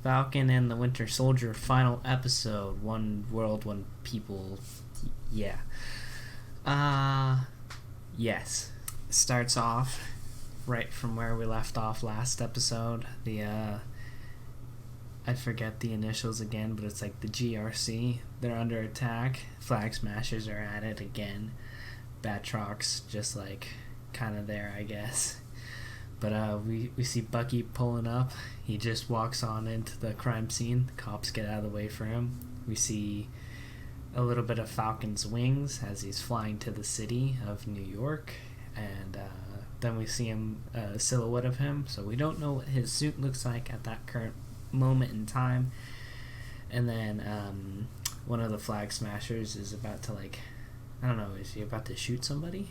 Falcon and the Winter Soldier final episode. One world, one people. Yeah. Yes. Starts off right from where we left off last episode. I forget the initials again, but it's like the GRC. They're under attack. Flag Smashers are at it again. Batroc's just like kind of there, I guess. But we see Bucky pulling up. He just walks on into the crime scene. The cops get out of the way for him. We see a little bit of Falcon's wings as he's flying to the city of New York. And then we see a silhouette of him. So we don't know what his suit looks like at that current moment in time. And then one of the Flag Smashers is about to, like, I don't know, is he about to shoot somebody?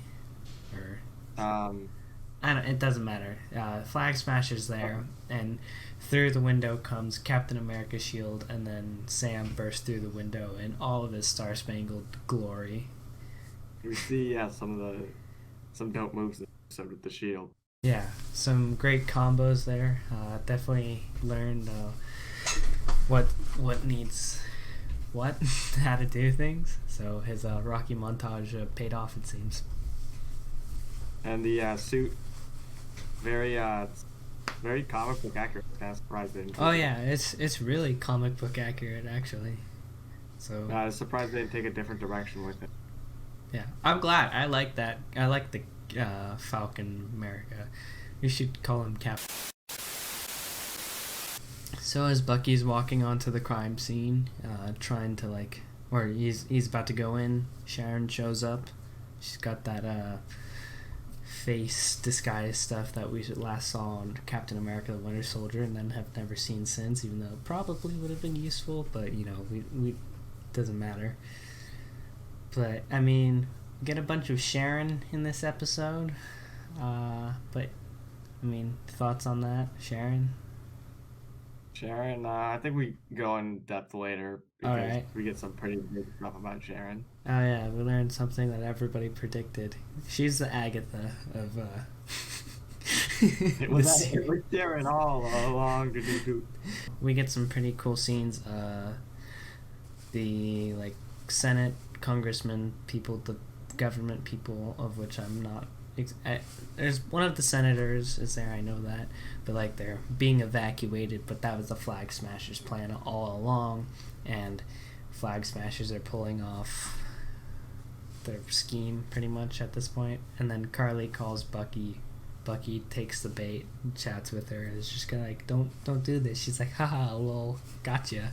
Or I don't. It doesn't matter. Flag Smasher's there, and through the window comes Captain America's shield, and then Sam bursts through the window in all of his star-spangled glory. We see some dope moves with the shield. Yeah, some great combos there. Definitely learned what needs what, how to do things. So his Rocky montage paid off, it seems. And the suit, very comic book accurate. Kind of surprised they didn't. Oh yeah, it's really comic book accurate, actually. So I was surprised they didn't take a different direction with it. Yeah, I'm glad. I like that. I like the Falcon America. We should call him Cap. So as Bucky's walking onto the crime scene, trying to or he's about to go in, Sharon shows up. She's got that face disguise stuff that we last saw on Captain America: The Winter Soldier, and then have never seen since. Even though it probably would have been useful, but we doesn't matter. But I mean, we get a bunch of Sharon in this episode. But I mean, thoughts on that, Sharon? Sharon, I think we go in depth later because Alright. we get some pretty big stuff about Sharon. Oh yeah, we learned something that everybody predicted. She's the Agatha of It was Sharon all along. We get some pretty cool scenes. The Senate, congressmen, people, the government people, of which I'm not. There's one of the senators is there, I know that, but they're being evacuated. But that was the Flag Smashers' plan all along, and Flag Smashers are pulling off their scheme pretty much at this point. And then Carly calls Bucky. Bucky takes the bait, chats with her, and is just gonna don't do this. She's like, haha, lol, gotcha.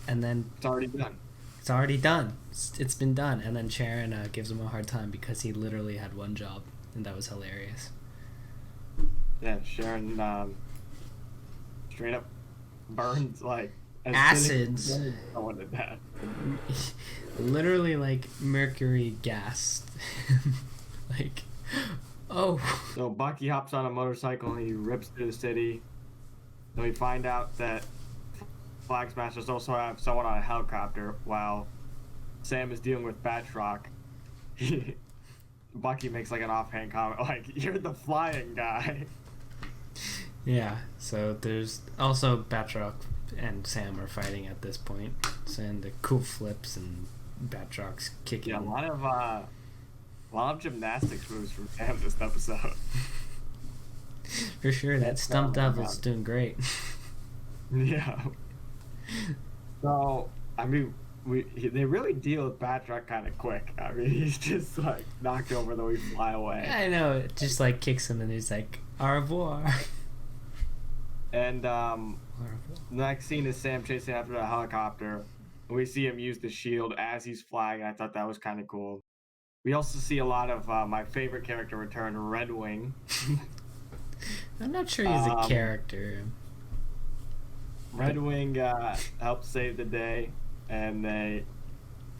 And then It's already done. It's already done. It's been done. And then Sharon gives him a hard time because he literally had one job, and that was hilarious. Yeah, Sharon straight up burns acids. Someone did that. Literally mercury gas. Oh. So Bucky hops on a motorcycle and he rips through the city. Then we find out that Flag Smashers also have someone on a helicopter while Sam is dealing with Batroc. Bucky makes an offhand comment you're the flying guy. Yeah, so there's also Batroc and Sam are fighting at this point. And the cool flips and Batroc's kicking. Yeah, a lot of gymnastics moves from Sam this episode. For sure, that Stump Devil's doing great. Yeah. So, I mean, they really deal with Batroc kind of quick. I mean, he's just knocked over, though we fly away. I know, it just kicks him and he's like, au revoir. And the next scene is Sam chasing after the helicopter. And we see him use the shield as he's flying. I thought that was kind of cool. We also see a lot of my favorite character return, Red Wing. I'm not sure he's a character. Red Wing helps save the day, and they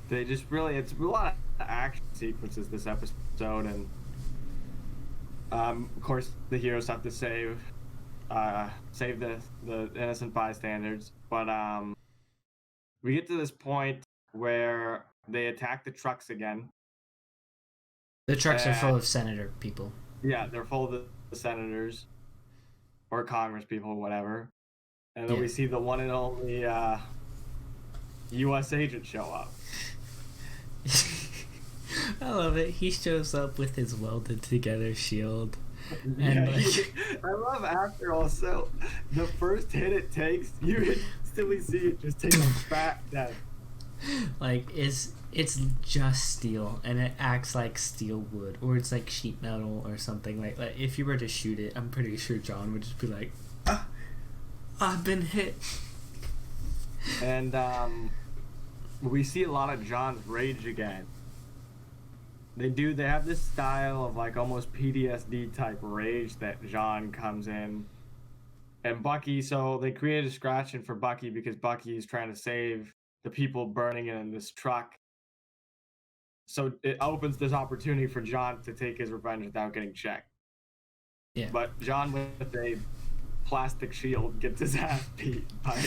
just really, it's a lot of action sequences this episode, and of course the heroes have to save the innocent bystanders. But we get to this point where they attack the trucks again. The trucks are full of senator people. Yeah, they're full of the senators or Congress people, whatever. And then we see the one and only U.S. agent show up. I love it. He shows up with his welded together shield. And I love after also the first hit it takes, you instantly see it just take a fat dent. Like it's just steel and it acts like steel wood, or it's like sheet metal or something. Like if you were to shoot it, I'm pretty sure John would just be like, I've been hit. And we see a lot of John's rage again. They have this style of like almost PTSD type rage that John comes in. And Bucky, so they created a scratching for Bucky because Bucky is trying to save the people burning in this truck. So it opens this opportunity for John to take his revenge without getting checked. Yeah. But John with a plastic shield gets his ass beat by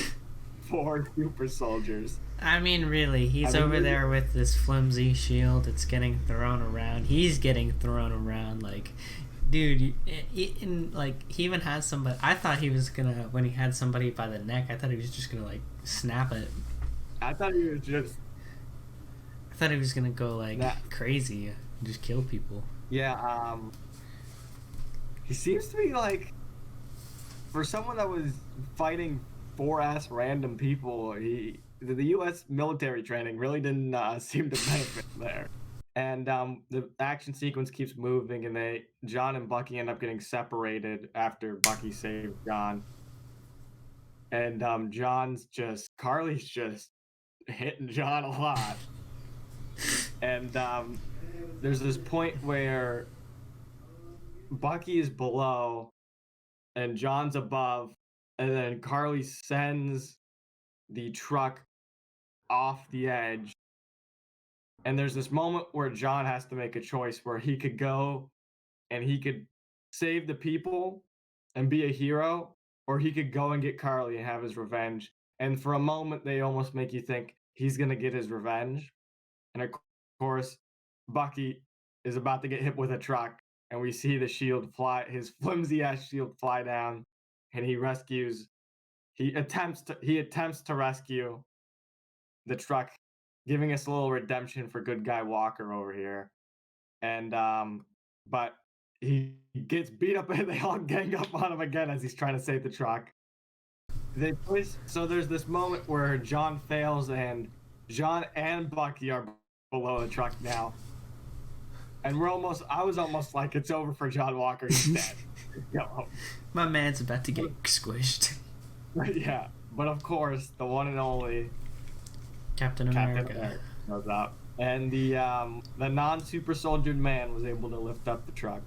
4 super soldiers. I mean, really, he's over there with this flimsy shield. It's getting thrown around. He's getting thrown around. Like, dude, he even has somebody. I thought he was gonna, when he had somebody by the neck, I thought he was just gonna like snap it. I thought he was gonna go like crazy and just kill people. Yeah, he seems to be like, for someone that was fighting 4-ass random people, the U.S. military training really didn't seem to benefit there. And the action sequence keeps moving, and John and Bucky end up getting separated after Bucky saved John. And Carly's just hitting John a lot. And there's this point where Bucky is below and John's above, and then Carly sends the truck off the edge. And there's this moment where John has to make a choice where he could go and he could save the people and be a hero, or he could go and get Carly and have his revenge. And for a moment, they almost make you think he's going to get his revenge. And of course, Bucky is about to get hit with a truck, and we see the shield fly, his flimsy ass shield fly down, and he attempts to rescue the truck, giving us a little redemption for good guy Walker over here. And but he gets beat up and they all gang up on him again as he's trying to save the truck. So there's this moment where John fails and John and Bucky are below the truck now. And I was almost like, it's over for John Walker. He's dead. My man's about to get squished. Yeah, but of course, the one and only Captain America goes up, and the non-super soldiered man was able to lift up the truck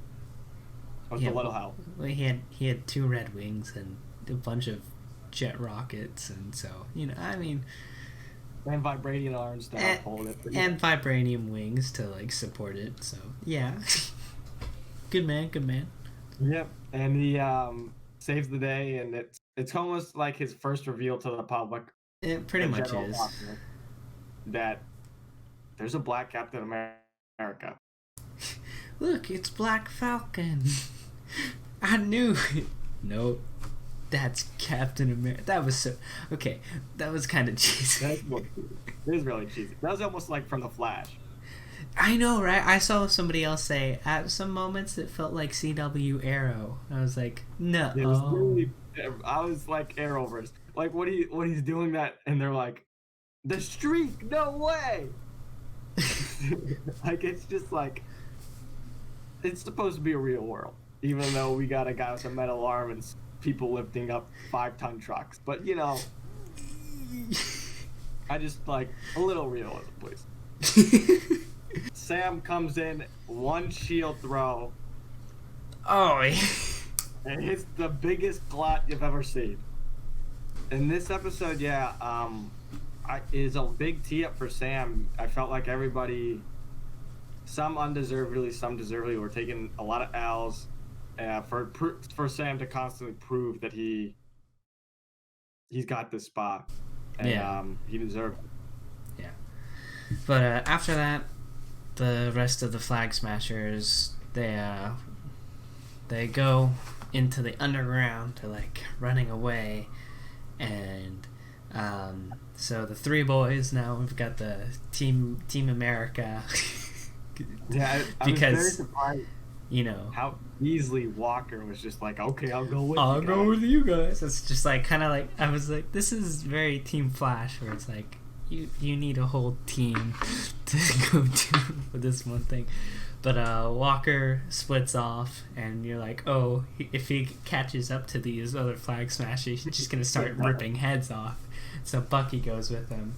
with a little help. Well, he had 2 red wings and a bunch of jet rockets, and so and vibranium arms to hold it, and vibranium wings to like support it. So yeah, good man. Yep, and he saves the day, and it's almost like his first reveal to the public. It pretty much is. That there's a black Captain America. Look, it's Black Falcon. I knew it. Nope. That's Captain America. That was so... Okay, that was kind of cheesy. It was really cheesy. That was almost like from The Flash. I know, right? I saw somebody else say, at some moments it felt like CW Arrow. I was like, no. It was really... I was like, Arrowverse. Like, what he's doing that, and they're like, the streak, no way! Like, it's just like, it's supposed to be a real world, even though we got a guy with a metal arm and people lifting up 5-ton trucks. But, I just like a little realism, please. Sam comes in, one shield throw. Oh, yeah. And hits the biggest glut you've ever seen. In this episode, is a big tee up for Sam. I felt like everybody, some undeservedly, some deservedly, were taking a lot of L's for Sam to constantly prove that he's got this spot, and he deserved it. Yeah, but after that, the rest of the Flag Smashers they go into the underground to like running away. And so the three boys now, we've got the Team America. Yeah, I was very surprised. You know how easily Walker was just like, okay, I'll go with you guys. It's just like kind of like I was like, this is very Team Flash, where it's like you need a whole team to go to for this one thing. But Walker splits off, and you're like, oh, if he catches up to these other Flag Smashers, he's just gonna start ripping heads off. So Bucky goes with him,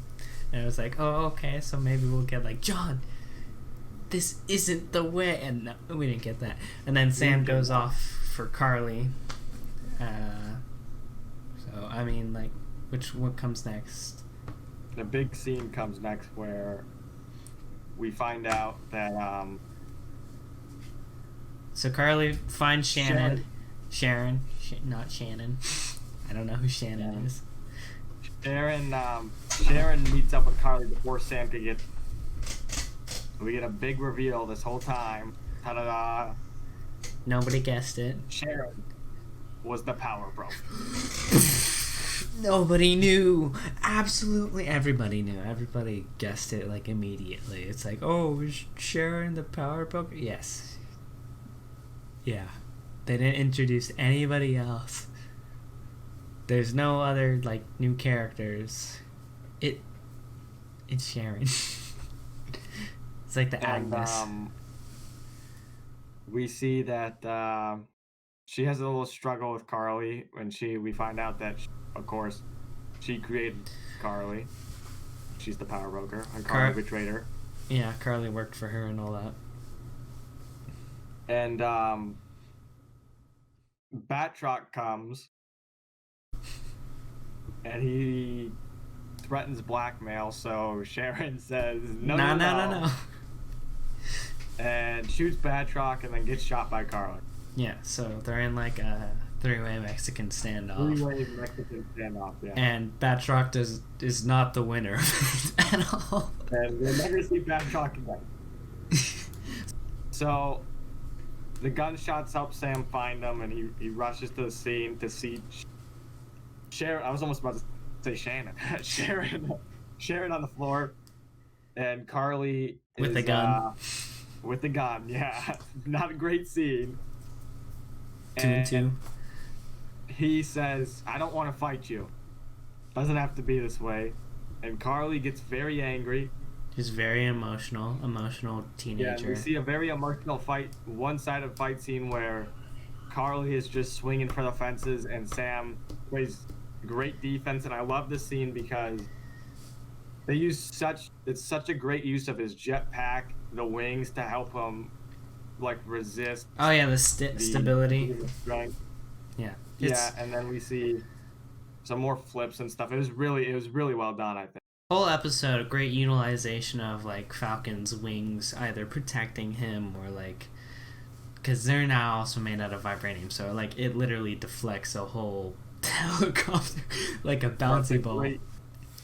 and I was like, oh, okay, so maybe we'll get like, John, this isn't the way. And no, we didn't get that. And then Sam goes off for Carly. So I mean, like, what comes next? The big scene comes next where we find out that so Carly finds Sharon, not Shannon. I don't know who Shannon is. Sharon meets up with Carly before Sam could get. We get a big reveal this whole time. Ta-da-da! Nobody guessed it. Sharon was the power broker. Nobody knew. Absolutely everybody knew. Everybody guessed it like immediately. It's like, oh, is Sharon the power broker? Yes. Yeah. They didn't introduce anybody else. There's no other like new characters. It's Sharon. It's like the Agnes. We see that she has a little struggle with Carly when we find out that, of course, she created Carly. She's the power broker, and Carly betrayed her. Yeah, Carly worked for her and all that. And Batroc comes, and he threatens blackmail. So Sharon says, "No." And shoots Batroc and then gets shot by Carly. Yeah, so they're in like a three-way Mexican standoff. Yeah. And Batroc is not the winner at all. And we'll never see Batroc again. So the gunshots help Sam find them, and he rushes to the scene to see Sharon. I was almost about to say Shannon. Sharon on the floor, and Carly with the gun. With the gun, yeah. Not a great scene. 2-2. He says, I don't want to fight you. Doesn't have to be this way. And Carly gets very angry. She's very emotional teenager. Yeah, we see a very emotional one-sided fight scene where Carly is just swinging for the fences and Sam plays great defense. And I love this scene because they use it's such a great use of his jetpack, the wings, to help him like resist. Oh yeah, the stability. Strength. Yeah. Yeah, and then we see some more flips and stuff. It was really well done, I think. Whole episode, a great utilization of like Falcon's wings, either protecting him or like, because they're now also made out of vibranium, so like it literally deflects a whole helicopter like a bouncy ball. Great.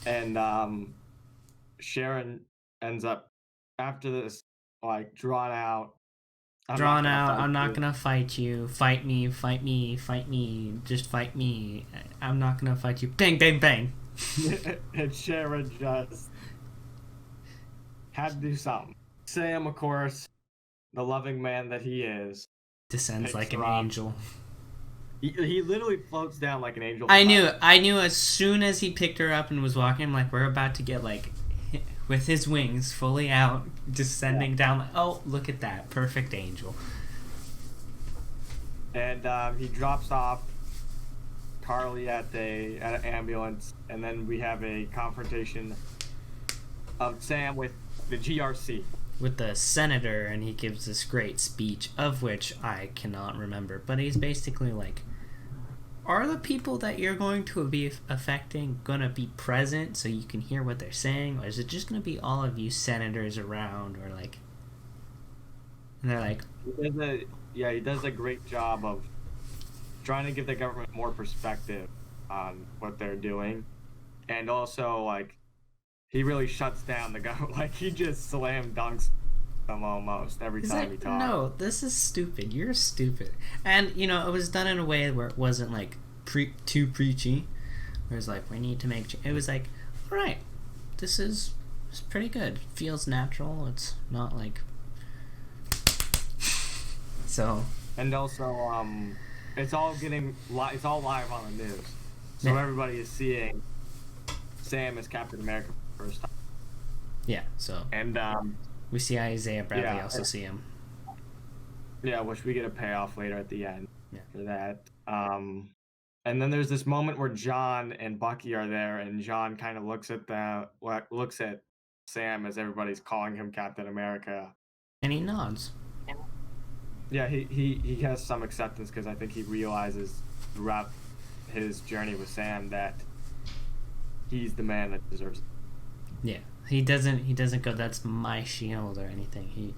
And Sharon ends up after this like drawn out. I'm not gonna fight you. Fight me. Just fight me. I'm not gonna fight you. Bang, bang, bang. And Sharon just had to do something. Sam, of course, the loving man that he is, descends like an angel. He literally floats down like an angel. I knew as soon as he picked her up and was walking, I'm like, we're about to get like, with his wings fully out, descending down. Like, oh, look at that. Perfect angel. And he drops off Carly at an ambulance, and then we have a confrontation of Sam with the GRC. With the senator, and he gives this great speech, of which I cannot remember, but he's basically like, are the people that you're going to be affecting going to be present so you can hear what they're saying, or is it just going to be all of you senators around, or like, and they're like, he does a great job of trying to give the government more perspective on what they're doing, and also like he really shuts down the government. Like he just slam dunks them almost every time he talks. No, this is stupid. You're stupid. And you know, it was done in a way where it wasn't like too preachy. Where it's like, we need to make... It was like, all right, this is pretty good. Feels natural. It's not like... So... And also, it's all it's all live on the news. So everybody is seeing Sam as Captain America for the first time. Yeah, so... And, we see Isaiah Bradley also see him. Yeah, which we get a payoff later at the end Yeah. for that. And then there's this moment where John and Bucky are there, and John kind of looks at Sam as everybody's calling him Captain America. And he nods. Yeah, he has some acceptance because I think he realizes throughout his journey with Sam that he's the man that deserves it. Yeah. He doesn't go, that's my shield or anything. He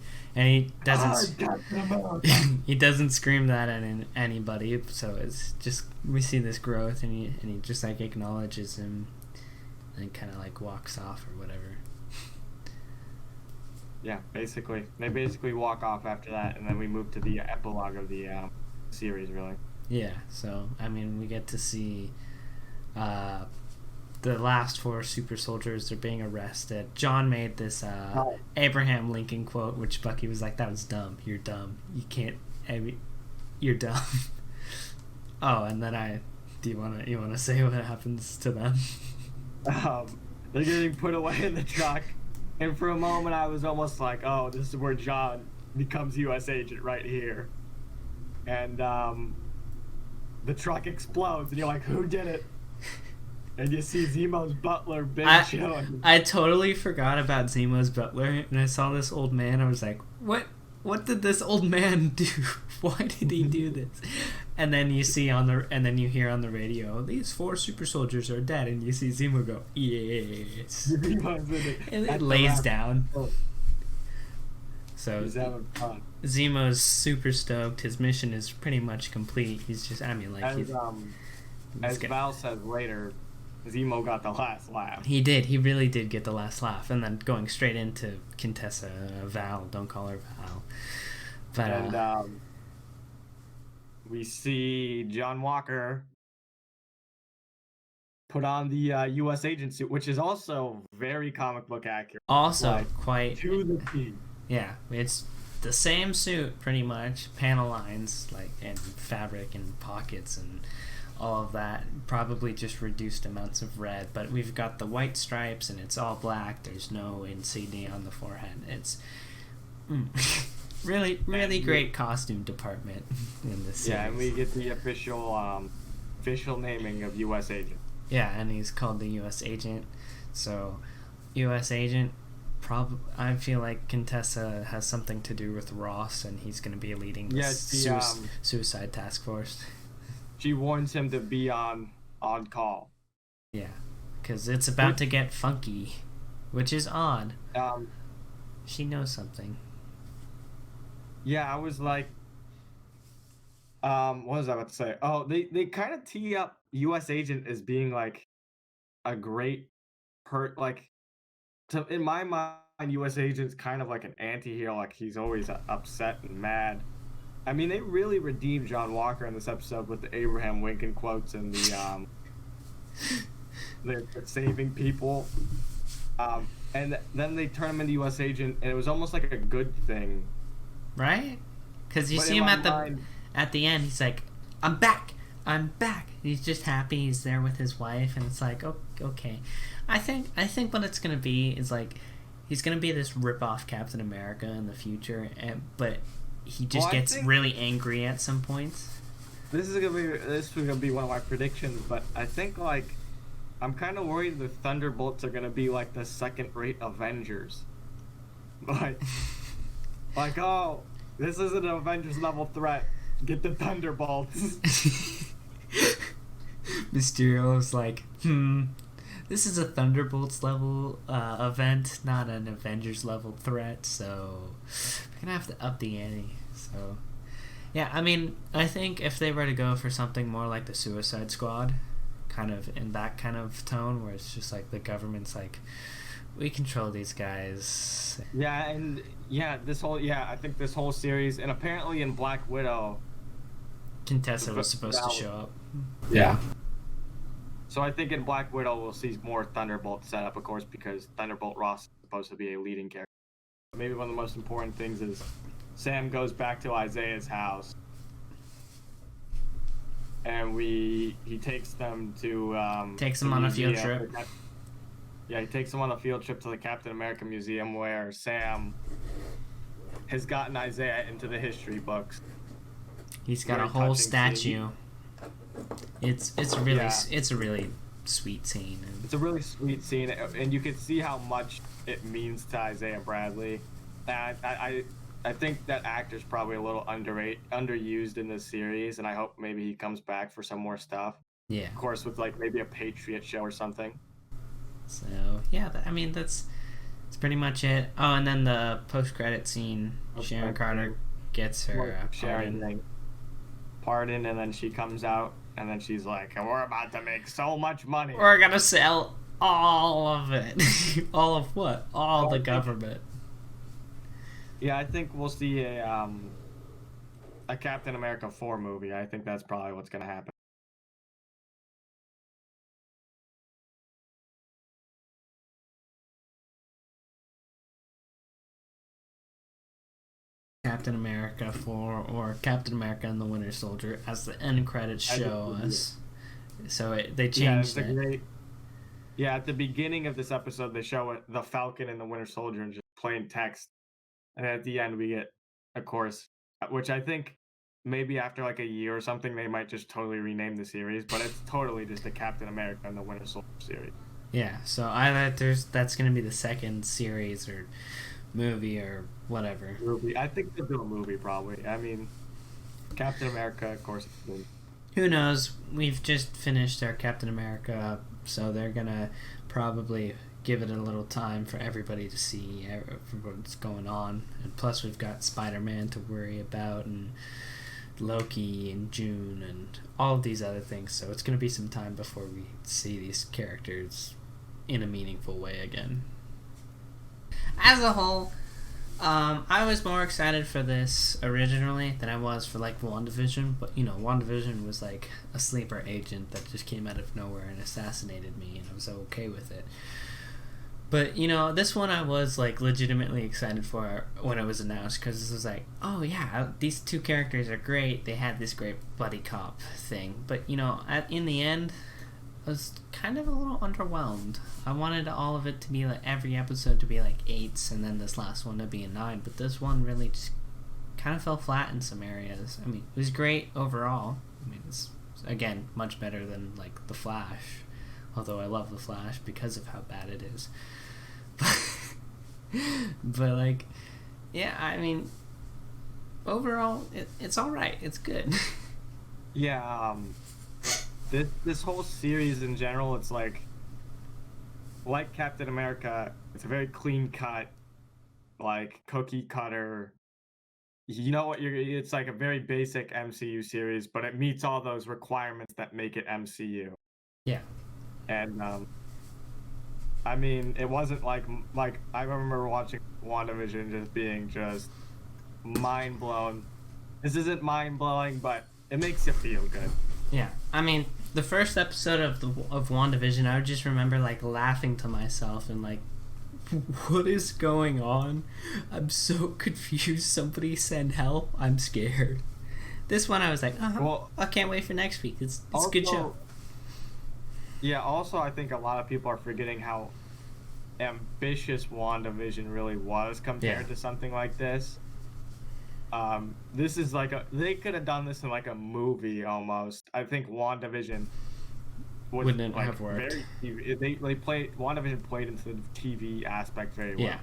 doesn't he doesn't scream that at anybody. So it's just, we see this growth, and he just like acknowledges him and kind of like walks off or whatever. Yeah, basically. They basically walk off after that, and then we move to the epilogue of the series, really. Yeah, so, I mean, we get to see the last 4 super soldiers are being arrested. John made this Abraham Lincoln quote, which Bucky was like, that was dumb. You're dumb. You can't... you're dumb. Oh, and then you want to say what happens to them? They're getting put away in the truck. And for a moment, I was almost like, oh, this is where John becomes U.S. agent right here. And the truck explodes, and you're like, who did it? And you see Zemo's butler, Big Joe. I totally forgot about Zemo's butler, and I saw this old man. I was like, what did this old man do? Why did he do this? And then you hear on the radio, these 4 super soldiers are dead, and you see Zemo go, yes. And it lays down. So he's having fun. Zemo's super stoked. His mission is pretty much complete. He's just, I mean, like, as Val says later, Zemo got the last laugh. He did. He really did get the last laugh. And then going straight into Contessa, Val. Don't call her Val. But, and we see John Walker put on the U.S. agent suit, which is also very comic book accurate. Also, like, quite... To the T. Yeah, it's the same suit, pretty much. Panel lines, like, and fabric and pockets and all of that. Probably just reduced amounts of red, but we've got the white stripes, and it's all black. There's no insignia on the forehead. It's... really great costume department in this series. Yeah, and we get the official naming of U.S. agent. Yeah, and he's called the U.S. agent. So, U.S. agent, I feel like Contessa has something to do with Ross, and he's going to be leading this suicide task force. She warns him to be on call. Yeah, because it's about to get funky, which is odd. She knows something. Yeah, I was like, what was I about to say? Oh, they kind of tee up U.S. agent as being like a great in my mind, U.S. agent's kind of like an anti-hero. Like, he's always upset and mad. I mean, they really redeemed John Walker in this episode with the Abraham Lincoln quotes and the saving people. And then they turn him into U.S. agent, and it was almost like a good thing. Right? Because you see him at the end, he's like, I'm back. He's just happy he's there with his wife, and it's like, oh, okay. I think what it's going to be is like, he's going to be this rip-off Captain America in the future, but he just gets really angry at some points. This is gonna be one of my predictions, but I think, like, I'm kind of worried the Thunderbolts are gonna be like the second-rate Avengers. Like, oh, this isn't an Avengers level threat. Get the Thunderbolts. Mysterio's like, this is a Thunderbolts level event, not an Avengers level threat, so we're gonna have to up the ante. So, yeah, I mean, I think if they were to go for something more like the Suicide Squad, kind of in that kind of tone, where it's just like the government's like, we control these guys. Yeah, and I think this whole series, and apparently in Black Widow, Contessa was supposed to show up. Yeah. So I think in Black Widow we'll see more Thunderbolt set up, of course, because Thunderbolt Ross is supposed to be a leading character. Maybe one of the most important things is Sam goes back to Isaiah's house, and he takes them to takes them on a field trip. Yeah, he takes them on a field trip to the Captain America Museum, where Sam has gotten Isaiah into the history books. He's got a whole statue. It's a really sweet scene. It's a really sweet scene, and you can see how much it means to Isaiah Bradley. And I think that actor's probably a little underused in this series, and I hope maybe he comes back for some more stuff. Yeah. Of course, with like maybe a Patriot show or something. So yeah, that's pretty much it. Oh, and then the post-credit scene, Sharon Carter gets her pardon, and then she comes out, and then she's like, "We're about to make so much money. We're gonna sell all of it." All of what? All the government. Yeah, I think we'll see a Captain America 4 movie. I think that's probably what's gonna happen. Captain America 4 or Captain America and the Winter Soldier, as the end credits show us. So they changed it. At the beginning of this episode, they show the Falcon and the Winter Soldier in just plain text. And at the end, we get, of course, which I think maybe after like a year or something, they might just totally rename the series. But it's totally just the Captain America and the Winter Soldier series. Yeah, so that's going to be the second series or movie or whatever. Movie. I think they'll do a movie probably. I mean, Captain America, of course. Who knows? We've just finished our Captain America, so they're going to probably give it a little time for everybody to see what's going on. And plus we've got Spider-Man to worry about, and Loki in June, and all of these other things. So it's going to be some time before we see these characters in a meaningful way again. As a whole, I was more excited for this originally than I was for like WandaVision, but WandaVision was like a sleeper agent that just came out of nowhere and assassinated me, and I was okay with it. But this one I was like legitimately excited for when it was announced, because this was like, oh yeah, these two characters are great. They had this great buddy cop thing, but in the end, I was kind of a little underwhelmed. I wanted all of it to be like every episode to be like 8s, and then this last one to be a 9. But this one really just kind of fell flat in some areas. I mean, it was great overall. I mean, it's again much better than like The Flash, although I love The Flash because of how bad it is. But like, yeah, I mean, overall, it's all right. It's good. Yeah. This whole series in general, it's like Captain America, it's a very clean cut, like cookie cutter. You know what it's like a very basic MCU series, but it meets all those requirements that make it MCU. Yeah. And I mean, it wasn't like I remember watching WandaVision just being just mind blown. This isn't mind blowing, but it makes you feel good. Yeah, I mean, the first episode of WandaVision, I would just remember like laughing to myself and like, what is going on? I'm so confused. Somebody send help. I'm scared. This one I was like, well, I can't wait for next week. It's also, a good show. Yeah, also I think a lot of people are forgetting how ambitious WandaVision really was compared to something like this. This is like they could have done this in like a movie almost. I think WandaVision wouldn't have worked. WandaVision played into the TV aspect very well. Yeah.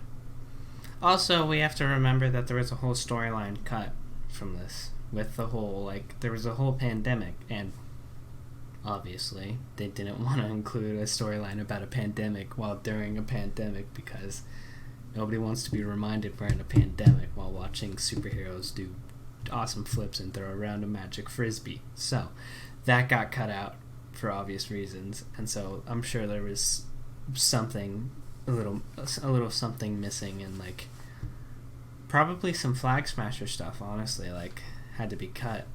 Also, we have to remember that there was a whole storyline cut from this with the whole there was a whole pandemic, and obviously they didn't want to include a storyline about a pandemic while during a pandemic, because nobody wants to be reminded we're in a pandemic while watching superheroes do awesome flips and throw around a magic frisbee. So that got cut out for obvious reasons, and so I'm sure there was something a little something missing, and like probably some Flag Smasher stuff honestly like had to be cut.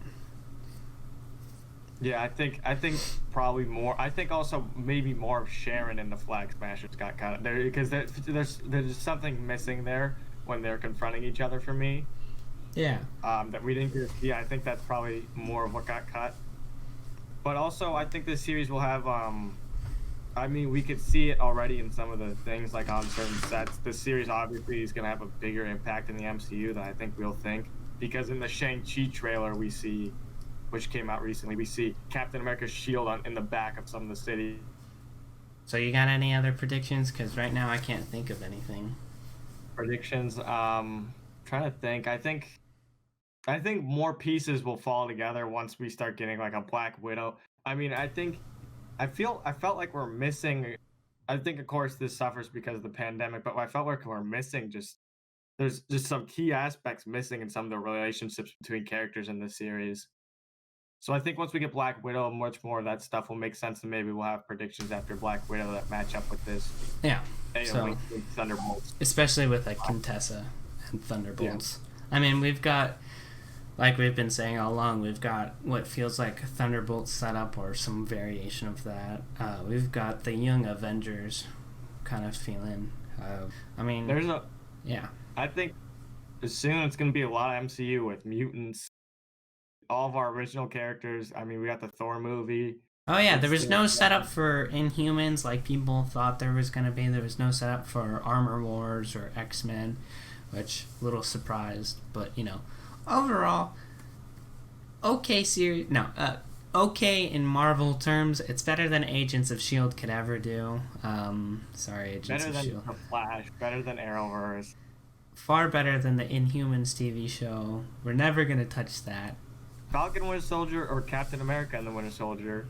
Yeah, I think probably more. I think also maybe more of Sharon and the Flag Smashers got kind of there because there's something missing there when they're confronting each other for me. Yeah. That we didn't get. Yeah, I think that's probably more of what got cut. But also, I think this series will have. I mean, we could see it already in some of the things, like on certain sets. This series obviously is going to have a bigger impact in the MCU than I think we'll think, because in the Shang-Chi trailer we see, which came out recently, we see Captain America's shield in the back of some of the city. So you got any other predictions? Because right now I can't think of anything. Predictions. Trying to think. I think more pieces will fall together once we start getting like a Black Widow. I mean, I felt like we're missing. I think, of course, this suffers because of the pandemic, but I felt like we're missing just. There's just some key aspects missing in some of the relationships between characters in this series. So I think once we get Black Widow, much more of that stuff will make sense, and maybe we'll have predictions after Black Widow that match up with this. Yeah. So Thunderbolts, especially with like Contessa and Thunderbolts. Yeah. I mean, we've got, like we've been saying all along, we've got what feels like Thunderbolts setup or some variation of that. We've got the Young Avengers kind of feeling. I mean, yeah. I think soon it's going to be a lot of MCU with mutants, all of our original characters. I mean, we got the Thor movie. Oh yeah, there was no setup for Inhumans like people thought there was going to be. There was no setup for Armor Wars or X-Men, which a little surprised, but you know, overall, okay series. No, okay in Marvel terms. It's better than Agents of S.H.I.E.L.D. could ever do. Sorry, Agents of S.H.I.E.L.D. Better than The Flash, better than Arrowverse. Far better than the Inhumans TV show. We're never going to touch that. Falcon Winter Soldier or Captain America and the Winter Soldier.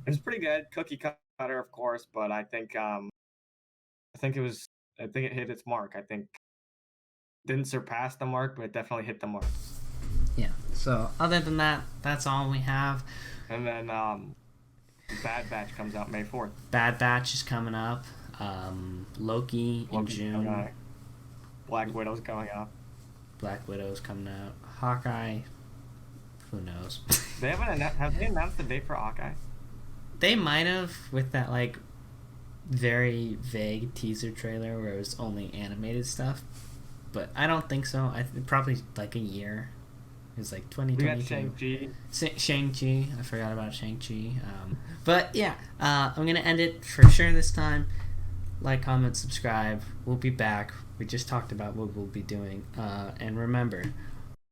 It's pretty good. Cookie cutter, of course, but I think it hit its mark. I think didn't surpass the mark, but it definitely hit the mark. Yeah. So other than that, that's all we have. And then Bad Batch comes out May 4th. Bad Batch is coming up. Loki in June. Black Widow's coming up. Black Widow's coming out. Hawkeye. Who knows? Have they announced the date for Hawkeye? They might have, with that like very vague teaser trailer where it was only animated stuff, but I don't think so. Probably like a year. It was like 2022. We got Shang-Chi. I forgot about Shang-Chi. But yeah, I'm gonna end it for sure this time. Like, comment, subscribe. We'll be back. We just talked about what we'll be doing. And remember,